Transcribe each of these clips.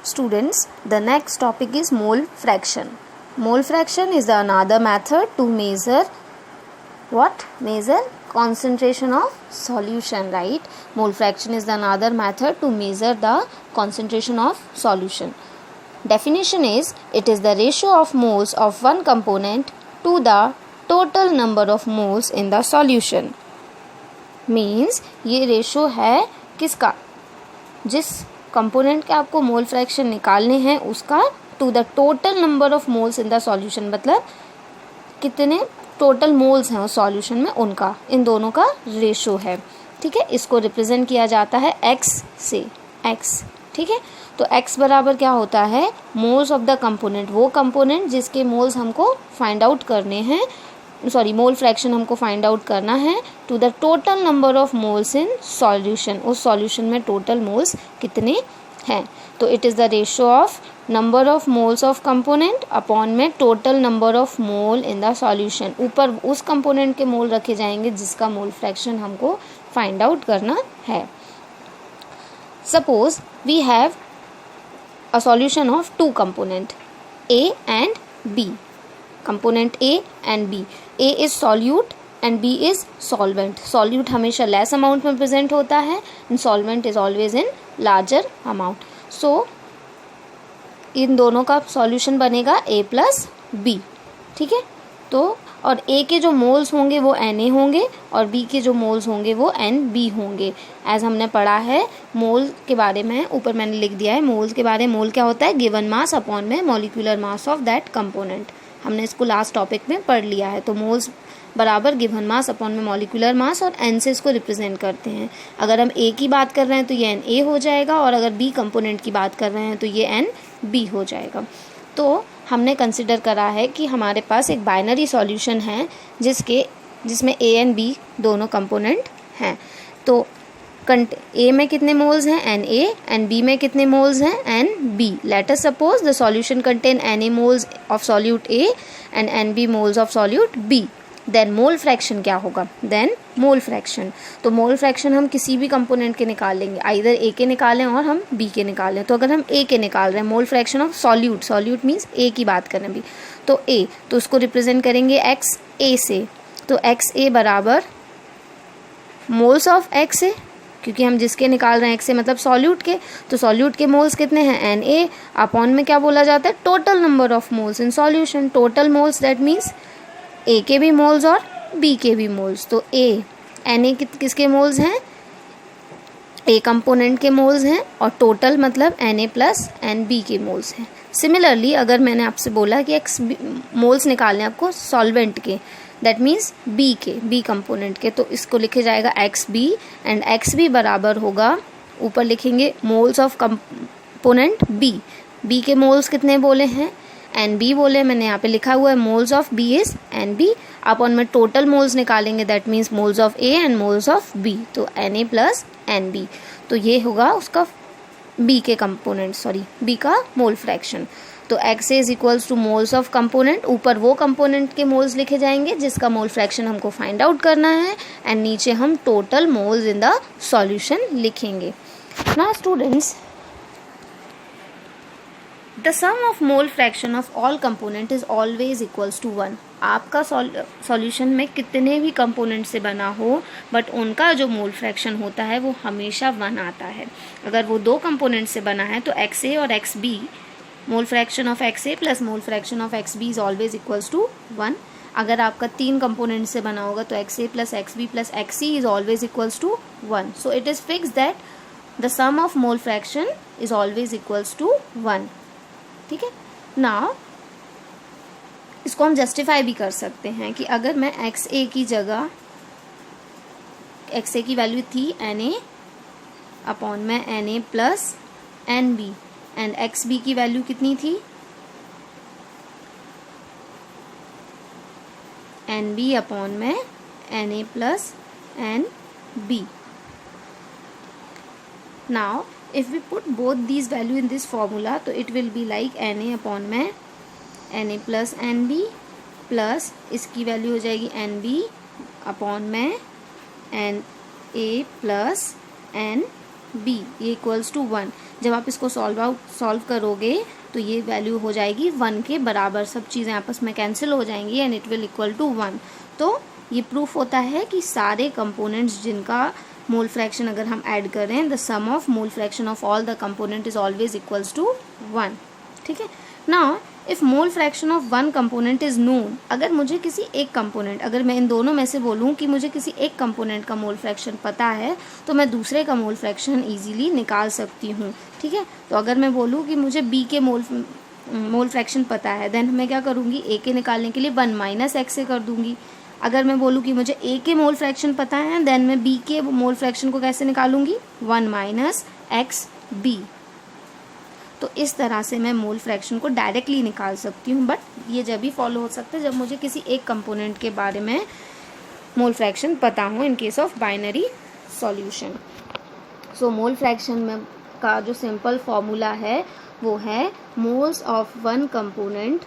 Students, the next topic is mole fraction. Mole fraction is another method to measure what? Measure concentration of solution, right? Mole fraction is another method to measure the concentration of solution. Definition is, it is the ratio of moles of one component to the total number of moles in the solution. Means ये ratio है किसका? जिस component के आपको मोल fraction निकालने हैं उसका to the total number of moles in the solution, मतलब कितने टोटल मोल्स हैं उस सॉल्यूशन में, उनका, इन दोनों का रेशो है. ठीक है, इसको रिप्रेजेंट किया जाता है x से. x, ठीक है. तो x बराबर क्या होता है? मोल्स ऑफ द कंपोनेंट, वो कंपोनेंट जिसके मोल्स हमको फाइंड आउट करने हैं, मोल फ्रैक्शन हमको फाइंड आउट करना है, to the total number of moles in solution, उस सॉल्यूशन में टोटल मोल्स कितने हैं. तो it is the ratio of number of moles of component upon में total number of mole in the solution. ऊपर उस कंपोनेंट के मोल रखे जाएंगे जिसका मोल फ्रैक्शन हमको फाइंड आउट करना है. Suppose we have a solution of two component A and B. Component A and B. A is solute and B is solvent. Solute हमेशा less amount में present होता है and solvent is always in larger amount. So इन दोनों का solution बनेगा A plus B. ठीक है, तो और A के जो मोल्स होंगे वो Na होंगे और B के जो मोल्स होंगे वो Nb होंगे. एज हमने पढ़ा है मोल के बारे में, ऊपर मैंने लिख दिया है मोल्स के बारे में. मोल क्या होता है? गिवन मास अपॉन में molecular mass of that component. हमने इसको लास्ट टॉपिक में पढ़ लिया है. तो मोल्स बराबर गिवन मास अपॉन में मॉलिक्यूलर मास और N से इसको रिप्रेजेंट करते हैं. अगर हम A की बात कर रहे हैं तो ये Na हो जाएगा और अगर B कंपोनेंट की बात कर रहे हैं तो ये Nb हो जाएगा. तो हमने कंसिडर करा है कि हमारे पास एक बाइनरी सॉल्यूशन है जिसमें A एंड B दोनों कंपोनेंट हैं. तो A में कितने मोल्स हैं? Na एंड B में कितने मोल्स हैं? Nb. Let us suppose the solution contain Na moles of solute A and Nb moles of solute B. Then mole fraction क्या होगा? Then mole fraction. तो मोल फ्रैक्शन हम किसी भी कंपोनेंट के निकाल लेंगे, आइदर A के निकालें और हम B के निकालें. तो अगर हम A के निकाल रहे हैं, mole fraction of solute, solute means A की बात करें अभी, तो A, तो उसको रिप्रेजेंट करेंगे XA से. तो XA बराबर मोल्स ऑफ XA, क्योंकि हम जिसके निकाल रहे हैं XA मतलब सॉल्यूट के, तो सॉल्यूट के मोल्स कितने हैं? Na अपॉन में क्या बोला जाता है? Total number of moles in solution. Total moles that means A के भी मोल्स और B के भी मोल्स. तो Na किसके मोल्स हैं? A कंपोनेंट के मोल्स हैं और टोटल मतलब Na प्लस Nb के मोल्स हैं. सिमिलरली अगर मैंने आपसे बोला कि मोल्स निकालने आपको सॉल्वेंट के, दैट मीन्स B के, B कंपोनेंट के, तो इसको लिखे जाएगा XB एंड XB बराबर होगा, ऊपर लिखेंगे moles of component B. B के मोल्स कितने बोले हैं? Nb बोले, मैंने यहाँ पे लिखा हुआ है moles of B is Nb upon में टोटल मोल्स निकालेंगे, that means moles of A and moles of B, तो Na प्लस Nb. तो ये होगा उसका B के कंपोनेंट, B का मोल फ्रैक्शन. तो XA is equals to moles of component, ऊपर वो कंपोनेंट के मोल्स लिखे जाएंगे जिसका मोल फ्रैक्शन हमको फाइंड आउट करना है एंड नीचे हम total moles in the solution लिखेंगे. Now students, the sum of mole fraction of all component is always equals to 1. आपका सॉल्यूशन में कितने भी कंपोनेंट से बना हो बट उनका जो मोल फ्रैक्शन होता है वो हमेशा 1 आता है. अगर वो दो कंपोनेंट से बना है तो XA और XB, mole fraction of XA plus mole fraction of XB is always equals to 1. अगर आपका 3 कंपोनेंट से बना होगा तो XA plus XB plus XC is always equals to 1. So it is fix that the sum of mole fraction is always equals to 1. ठीक है. Now इसको हम जस्टिफाई भी कर सकते हैं कि अगर मैं XA की जगह, XA की वैल्यू थी Na अपॉन में Na plus Nb and XB की वैल्यू कितनी थी? Nb अपॉन में Na plus Nb. Now if we put both these value in this formula, तो it will be like Na upon में Na plus Nb प्लस इसकी value हो जाएगी Nb अपॉन में Na plus Nb equals to 1. जब आप इसको सॉल्व करोगे तो ये वैल्यू हो जाएगी 1 के बराबर, सब चीज़ें आपस में कैंसिल हो जाएंगी and it will equal to 1। तो ये प्रूफ होता है कि सारे कंपोनेंट्स जिनका मोल फ्रैक्शन अगर हम ऐड करें, the sum of mole fraction of all the component is always equals to 1। ठीक है। Now if mole fraction of one component is known, अगर मुझे किसी एक कंपोनेंट, अगर मैं इन दोनों में से बोलूँ कि मुझे किसी एक कंपोनेंट का मोल फ्रैक्शन पता है तो मैं दूसरे का मोल फ्रैक्शन इजीली निकाल सकती हूँ। ठीक है। तो अगर मैं बोलूँ कि मुझे बी के मोल फ्रैक्शन पता है, देन मैं क्या करूँगी, ए के निकालने के लिए 1 माइनस एक्स से कर दूँगी। अगर मैं बोलूँ कि मुझे ए के मोल फ्रैक्शन पता है, देन मैं बी के मोल फ्रैक्शन को कैसे निकालूंगी, 1 माइनस एक्स बी। तो इस तरह से मैं मोल फ्रैक्शन को डायरेक्टली निकाल सकती हूँ, बट ये जब भी फॉलो हो सकता है जब मुझे किसी एक कंपोनेंट के बारे में मोल फ्रैक्शन पता हो, in case of binary solution. So mole fraction में का जो सिंपल फॉर्मूला है वो है moles of one component,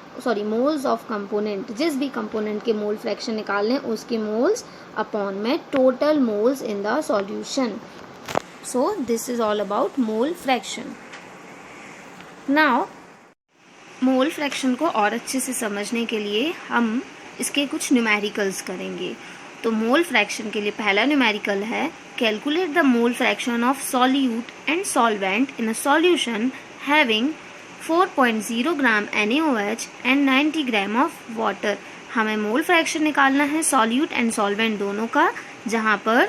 moles of component, जिस भी कंपोनेंट के मोल फ्रैक्शन निकालने उसके मोल्स अपॉन में total moles in the solution. So this is all about mole fraction. Now mole fraction को और अच्छे से समझने के लिए हम इसके कुछ न्यूमेरिकल्स करेंगे। तो मोल फ्रैक्शन के लिए पहला न्यूमेरिकल है, calculate the mole fraction of solute and solvent in a solution having 4.0 gram NaOH and 90 gram of water. हमें मोल फ्रैक्शन निकालना है सॉल्यूट एंड सॉल्वेंट दोनों का, जहाँ पर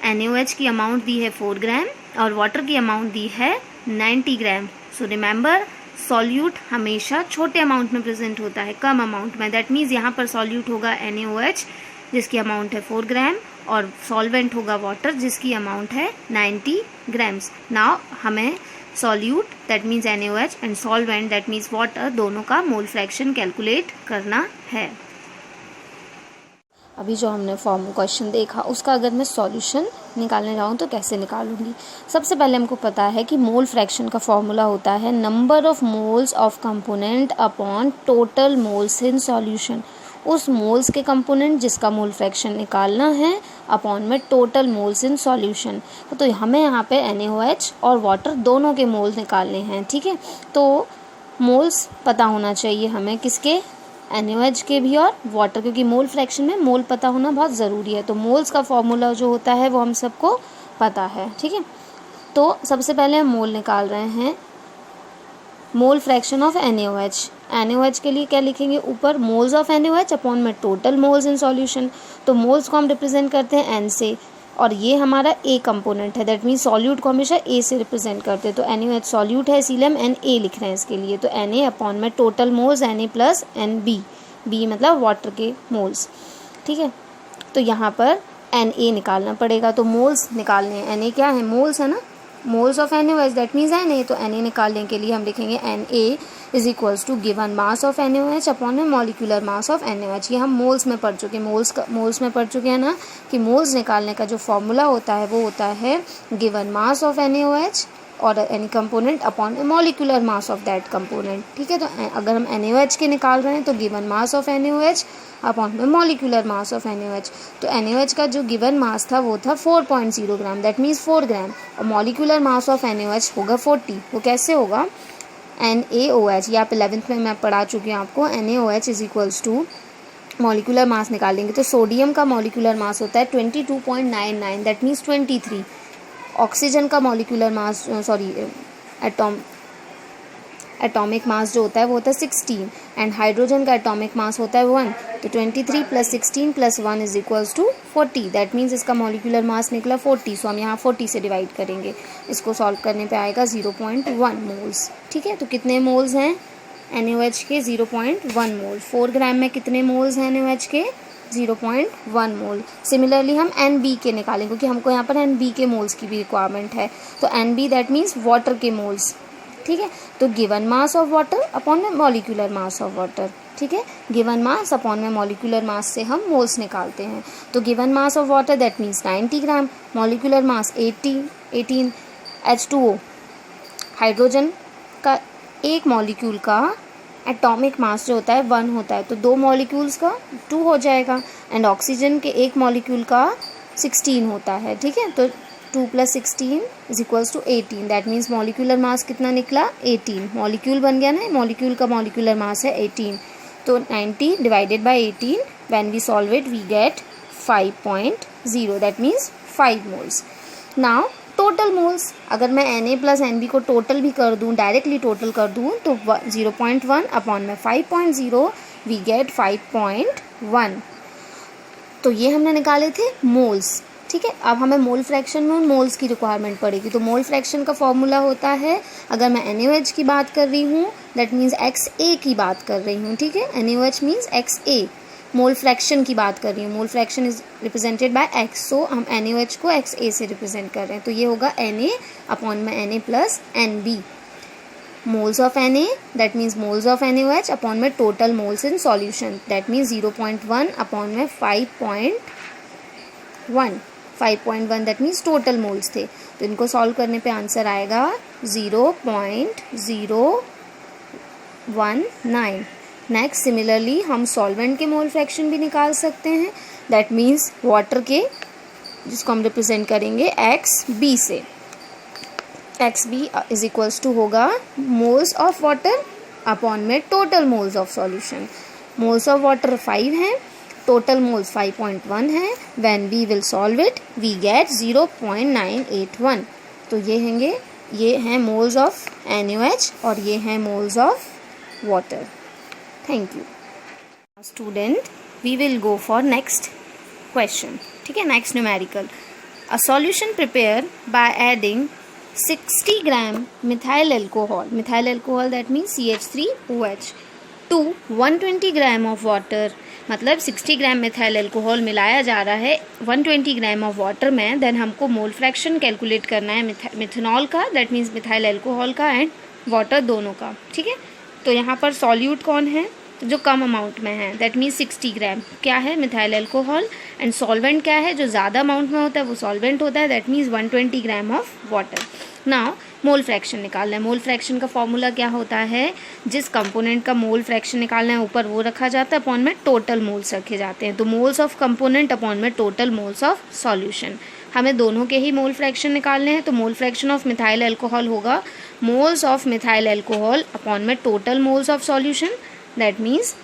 NaOH की अमाउंट दी है 4 ग्राम और वाटर की अमाउंट दी है 90 ग्राम। सो रिमेंबर, सॉल्यूट हमेशा छोटे अमाउंट में प्रेजेंट होता है, कम अमाउंट में। दैट मीन्स यहाँ पर सॉल्यूट होगा NaOH जिसकी अमाउंट है 4 ग्राम और सॉल्वेंट होगा वाटर जिसकी अमाउंट है 90 ग्राम्स। नाउ हमें solute that means NaOH and solvent that means water दोनों का मोल फ्रैक्शन कैलकुलेट करना है। अभी जो हमने फॉर्म क्वेश्चन देखा उसका अगर मैं सॉल्यूशन निकालने जाऊँ तो कैसे निकालूंगी। सबसे पहले हमको पता है कि मोल फ्रैक्शन का फॉर्मूला होता है number of moles of component upon total moles in solution. उस मोल्स के कंपोनेंट जिसका मोल फ्रैक्शन निकालना है अपॉन में टोटल मोल्स इन सॉल्यूशन। तो हमें यहाँ पे NaOH और वाटर दोनों के मोल्स निकालने हैं। ठीक है। तो मोल्स पता होना चाहिए हमें, किसके, NaOH के भी और वाटर, क्योंकि मोल फ्रैक्शन में मोल पता होना बहुत ज़रूरी है। तो मोल्स का फॉर्मूला जो होता है वो हम सबको पता है। ठीक है। तो सबसे पहले हम मोल निकाल रहे हैं, mole fraction of NaOH। NaOH के लिए क्या लिखेंगे, ऊपर मोल्स ऑफ NaOH अपॉन में टोटल मोल्स इन सॉल्यूशन। तो मोल्स को हम रिप्रेजेंट करते हैं N से, और ये हमारा A कंपोनेंट है, दैट मीन्स सॉल्यूट को हमेशा A से रिप्रेजेंट करते हैं। तो NaOH सॉल्यूट है इसीलिए हम Na लिख रहे हैं इसके लिए। तो Na अपॉन में total moles Na plus NB, B मतलब वाटर के मोल्स। ठीक है। तो यहाँ पर Na निकालना पड़ेगा, तो मोल्स निकालने हैं। Na क्या है, मोल्स है ना, moles of NaOH that means Na। तो Na निकालने के लिए हम लिखेंगे Na is equals to given mass of NaOH upon में मॉलिक्यूलर मास ऑफ NaOH। ये हम मोल्स में पढ़ चुके, मोल्स में पढ़ चुके हैं ना, कि मोल्स निकालने का जो फॉर्मूला होता है वो होता है गिवन मास ऑफ NaOH और any component upon molecular mass of that component. ठीक है। तो अगर हम NaOH के निकाल रहे हैं तो given mass of NaOH upon में मॉलिक्यूलर मास ऑफ NaOH। तो NaOH का जो गिवन मास था वो था 4.0 ग्राम, दैट मीन्स 4 ग्राम, और मॉलिक्यूलर मास ऑफ NaOH होगा 40। वो कैसे होगा, NaOH, ये आप 11th में मैं पढ़ा चुकी हूँ आपको। NaOH is equals to molecular mass निकालेंगे तो सोडियम का मॉलिक्यूलर मास होता है 22.99, दैट मीन्स 23। ऑक्सीजन का मॉलिक्यूलर मास एटॉमिक मास जो होता है वो होता है 16, एंड हाइड्रोजन का एटॉमिक मास होता है 1। तो 23 plus 16 plus 1 is equals to 40, that means इसका मॉलिक्यूलर मास निकला 40। सो हम यहाँ 40 से डिवाइड करेंगे, इसको सॉल्व करने पे आएगा 0.1 मोल्स। ठीक है। तो कितने मोल्स हैं NaOH के, 0.1 मोल। 4 ग्राम में कितने मोल्स हैं NaOH के, 0.1 मोल। सिमिलरली हम NB के निकालेंगे क्योंकि हमको यहाँ पर NB के मोल्स की भी रिक्वायरमेंट है। तो NB दैट मीन्स वाटर के मोल्स। ठीक है। तो given mass of water upon में मॉलिक्यूलर मास ऑफ वाटर। ठीक है। गिवन मास अपॉन में मॉलिक्यूलर मास से हम मोल्स निकालते हैं। तो given mass of water that means 90 gram, molecular mass 18। H2O, hydrogen का एक मॉलिक्यूल का एटॉमिक मास जो होता है 1 होता है, तो 2 मॉलिक्यूल्स का 2 हो जाएगा, एंड ऑक्सीजन के एक मॉलिक्यूल का 16 होता है। ठीक है। तो 2 + 16 = 18, दैट मीन्स मॉलिक्यूलर मास कितना निकला 18, मॉलिक्यूल बन गया ना, मॉलिक्यूल का मॉलिक्यूलर मास है 18, तो 90 divided by 18 when we solve it we get 5.0, that means 5 moles. Now total moles, अगर मैं Na + Nb को टोटल भी कर दूँ, डायरेक्टली टोटल कर दूँ, तो 0.1 अपॉन में 5.0 वी गेट 5.1, तो ये हमने निकाले थे मोल्स। ठीक है, अब हमें मोल फ्रैक्शन में मोल्स की रिक्वायरमेंट पड़ेगी, तो मोल फ्रैक्शन का फॉर्मूला होता है, अगर मैं NaOH की बात कर रही हूँ दैट मीन्स XA की बात कर रही हूँ, ठीक है, NaOH means XA, mole fraction की बात कर रही हूँ, मोल fraction is represented by X, सो हम NaOH को XA से रिप्रेजेंट कर रहे हैं, तो ये होगा Na अपॉन में Na + Nb, moles of Na that means moles of NaOH upon में total moles in solution, that means 0.1 upon में 5.1 that means total moles थे, तो इनको सॉल्व करने पे आंसर आएगा 0.019। नेक्स्ट सिमिलरली हम सॉल्वेंट के मोल फ्रैक्शन भी निकाल सकते हैं, दैट मीन्स वाटर के, जिसको हम रिप्रेजेंट करेंगे XB से, XB = होगा मोल्स ऑफ वाटर अपॉन में total moles of solution, moles of water 5 हैं, टोटल मोल्स 5.1 है, when we will solve it we get 0.981, तो ये हैं मोल्स ऑफ NaOH और ये हैं moles of water. Thank you student, we will go for next question, ठीक है, next numerical. A solution prepare by adding 60 gram methyl alcohol that means CH3OH to 120 gram of water, मतलब 60 gram methyl alcohol मिलाया जा रहा है 120 gram of water में, then हमको mole fraction calculate करना है मिथेनॉल का, दैट मीन्स मिथाइल अल्कोहल का एंड वाटर दोनों का, ठीक है। तो यहाँ पर सॉल्यूट कौन है, तो जो कम अमाउंट में है, दैट मीन्स 60 ग्राम क्या है मिथाइल अल्कोहल, एंड सॉल्वेंट क्या है, जो ज़्यादा अमाउंट में होता है वो सॉल्वेंट होता है, that means 120 gram of water. Now mole fraction निकालना है, मोल फ्रैक्शन का फॉर्मूला क्या होता है, जिस कंपोनेंट का मोल फ्रैक्शन निकालना है ऊपर वो रखा जाता है, अपॉन में टोटल मोल्स रखे जाते हैं, तो मोल्स ऑफ कंपोनेंट अपॉन में टोटल मोल्स ऑफ सॉल्यूशन, हमें दोनों के ही मोल फ्रैक्शन निकालने हैं, तो mole fraction of methyl alcohol होगा moles of methyl alcohol upon में total moles of solution, that means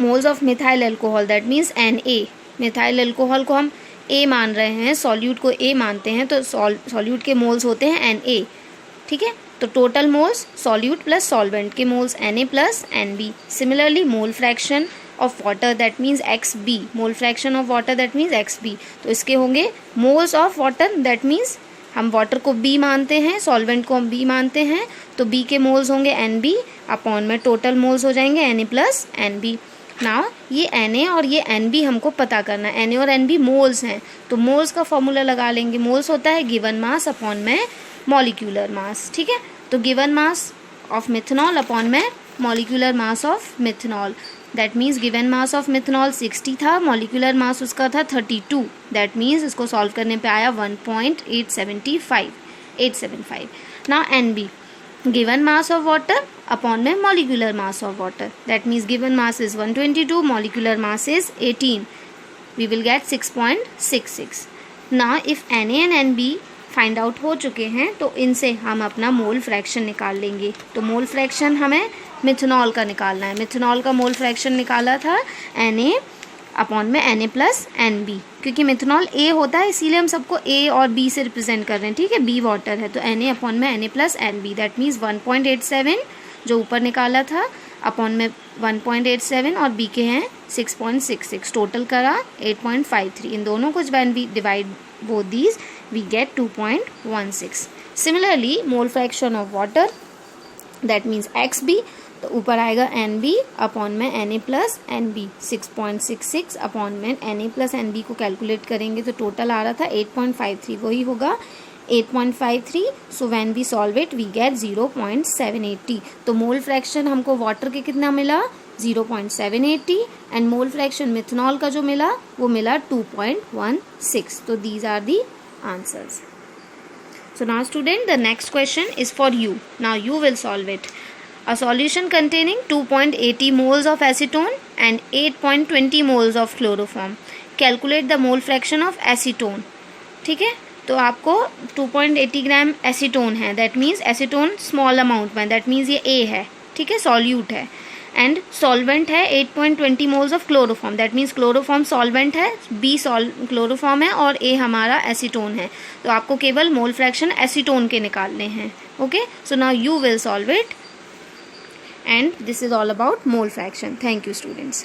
moles of methyl alcohol that means Na, methyl alcohol को हम A मान रहे हैं, सॉल्यूट को A मानते हैं, तो सॉल्यूट के मोल्स होते हैं Na, ठीक है, तो total moles solute plus solvent के moles Na + Nb। Similarly mole fraction of water that means XB, mole fraction of water that means XB, तो इसके होंगे moles of water that means हम वाटर को B मानते हैं, सॉल्वेंट को हम B मानते हैं, तो B के मोल्स होंगे Nb अपॉन में टोटल मोल्स हो जाएंगे Na + Nb। नाउ ये Na और ये Nb हमको पता करना है, Na और Nb मोल्स हैं, तो मोल्स का फॉर्मूला लगा लेंगे, मोल्स होता है गिवन मास अपॉन में मॉलिक्यूलर मास, ठीक है, तो given mass of methanol upon में molecular mass of methanol, that means given mass of methanol 60 था, मॉलिक्यूलर मास उसका था 32, दैट मीन्स इसको सॉल्व करने पे आया 1.875। Now Nb given mass of water upon में molecular mass of water, that means given mass is 122, molecular mass is 18, we will get 6.66। now if Na and Nb find out हो चुके हैं तो इनसे हम अपना मोल फ्रैक्शन निकाल लेंगे, तो मोल फ्रैक्शन हमें मिथेनॉल का निकालना है, मिथेनॉल का मोल फ्रैक्शन निकाला था Na अपॉन में Na + Nb, क्योंकि मिथेनॉल A होता है इसीलिए हम सबको A और B से रिप्रेजेंट कर रहे हैं, ठीक है, B वाटर है, तो Na अपॉन में Na + Nb, दैट मीन्स 1.87 जो ऊपर निकाला था अपॉन में 1.87 और B के हैं 6.66, टोटल करा 8.53, इन दोनों को when we divide both these we get 2.16। Similarly mole fraction of water that means XB, तो ऊपर आएगा Nb अपॉन में Na + Nb, 6.66 अपॉन में Na + Nb को कैलकुलेट करेंगे तो टोटल आ रहा था 8.53, वही होगा 8.53, so when we solve it we get 0.780, तो मोल फ्रैक्शन हमको वाटर के कितना मिला 0.780 एंड मोल फ्रैक्शन मिथेनॉल का जो मिला वो मिला 2.16, तो these are the answers. So now student, the next question is for you. Now you will solve it. A solution containing 2.80 moles of acetone and 8.20 moles of chloroform. Calculate the mole fraction of acetone. ठीक है, तो आपको 2.80 ग्राम acetone है, that means acetone small amount में, that means ये A है, ठीक है, सॉल्यूट है। एंड सॉल्वेंट है 8.20 moles of chloroform, that means chloroform solvent है, B क्लोरोफॉर्म है और A हमारा एसीटोन है। तो आपको केवल मोल फ्रैक्शन एसीटोन के निकालने हैं। Okay, so now you will solve it, and this is all about mole fraction. Thank you students.